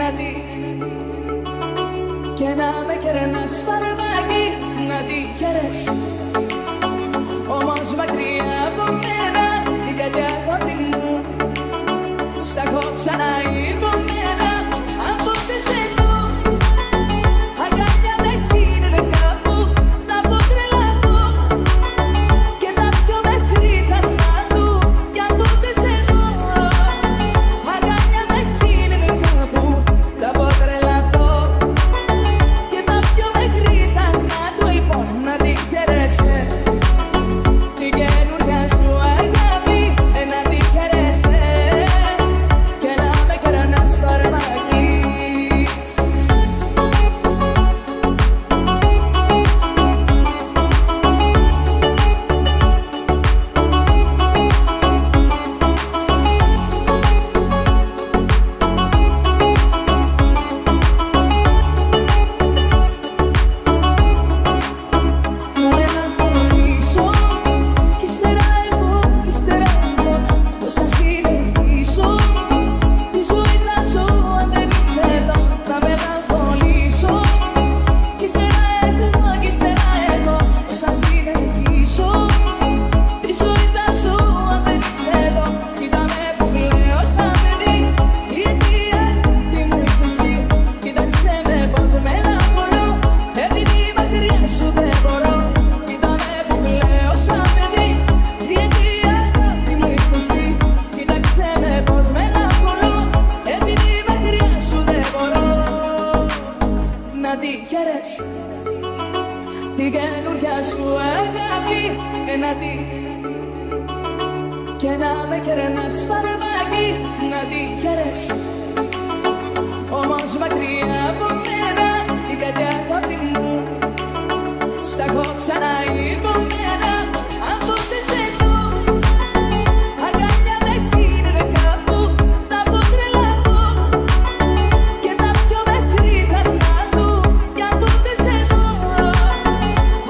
εναντί. Και να με κερνάς φαρμάκι, να τη χαίρεσαι. Όμως μακριά από μένα, την καρδιά αγάπη μου, στα έχω ξαναειδωμένα. Αν ποτέ σε δω, αγκάλια με κίνδυνε κάπου, θα πω τρελαθώ. Και τα πιο μέχρι θανάτου, κι αν ποτέ σε δω, αγκάλια με κίνδυνε κάπου, θα πω τρελαθώ. Και τα πιο μέχρι θανάτου, λοιπόν, να τη χαίρεσαι. Την καινούρια σου αγάπη, να τη χαίρεσαι. Και να με κερνάς φαρμάκι. Θα μελαγχολήσω, κι ύστερα εγώ πώς θα συνεχίσω. Τη ζωή θα ζω αν δεν είσαι εδώ. Θα μελαγχολήσω, κι ύστερα εγώ πώς θα συνεχίσω. Τη ζωή θα ζω αν δεν είσαι εδώ. Κοίτα με που κλαίω σαν παιδί, η αιτία τι μου είσαι εσύ. Κοίταξε με πως μελαγχολώ, επειδή μακριά σου δεν μπορώ. Κοίτα με που κλαίω σαν παιδί, η αιτία τι μου είσαι εσύ. Κοίταξε με πως μελαγχολώ, επειδή μακριά σου δεν μπορώ. Να τη χαίρεσαι, την καινούρια σου αγάπη, εναντί. Και να με κερνάς φαρμάκι, να τη χαίρεσαι. Όμως μακριά από μένα, την καρδιά αγάπη μου, στα έχω ξαναειδωμένα. Αν ποτέ σε δω, αγκάλια με κίνδυνε κάπου, θα πω τρελαθώ. Και τα πιο μέχρι θανάτου, κι αν ποτέ σε δω,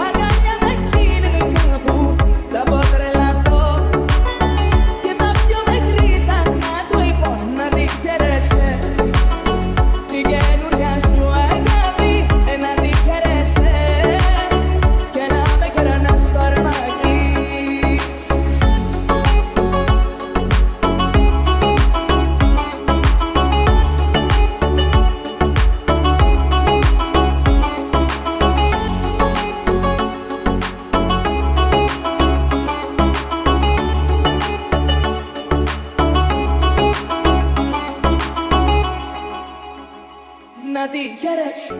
αγκάλια με κίνδυνε κάπου, θα πω τρελαθώ. Και τα πιο μέχρι θανάτου, λοιπόν, να τη χαίρεσαι. Την καινούρια σου αγάπη, να τη χαίρεσαι. Και να με κερνάς φαρμάκι. Να τη χαίρεσαι,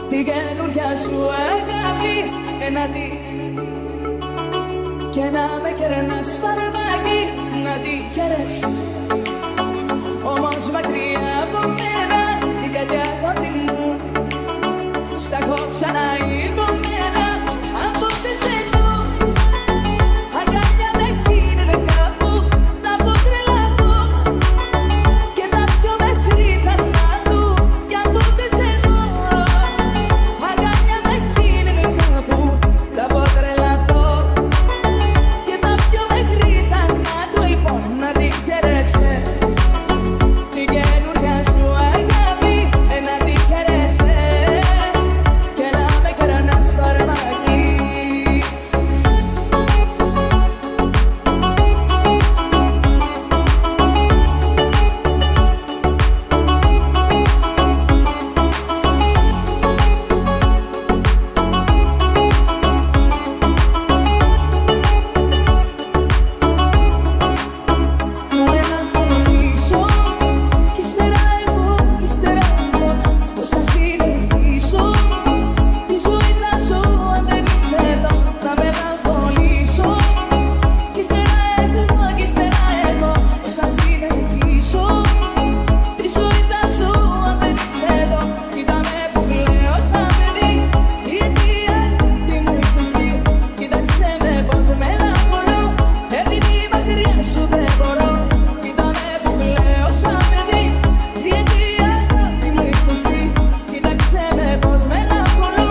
την καινούρια σου αγάπη, εναντί. Και να με κερνάς φαρμάκι, να τη χαίρεσαι. Όμως μακριά από μένα, την καρδιά αγάπη μου, στα έχω ξαναειδωμένα. Αν ποτέ σε δω, αγκάλια με κίνδυνε κάπου, θα πω τρελαθώ. Και τα πιο μέχρι θανάτου, κι αν ποτέ σε δω, αγκάλια με κίνδυνε κάπου, θα πω τρελαθώ. Και τα πιο μέχρι θανάτου, λοιπόν, να τη χαίρεσαι. Την καινούρια σου αγάπη, να τη χαίρεσαι. Και να με κερνάς φαρμάκι. Θα μελαγχολήσω, κι ύστερα εγώ πώς θα συνεχίσω. Τη ζωή θα ζω αν δεν είσαι εδώ. Θα μελαγχολήσω, κι ύστερα εγώ πώς θα συνεχίσω. Τη ζωή θα ζω αν δεν είσαι εδώ. Κοίτα με που κλαίω σαν παιδί, η αιτία τι μου είσαι εσύ. Κοίταξε με πως μελαγχολώ, επειδή μακριά σου δεν μπορώ. Κοίτα με που κλαίω σαν παιδί, η αιτία τι μου είσαι εσύ. Κοίταξε με πως μελαγχολώ,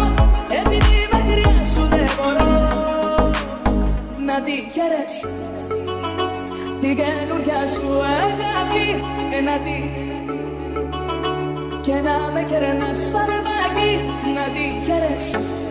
επειδή μακριά σου δεν μπορώ. Να τη χαίρεσαι, την καινούρια σου αγάπη, εναντί. και να με κερνάς φαρμάκι, να τη χαίρεσαι.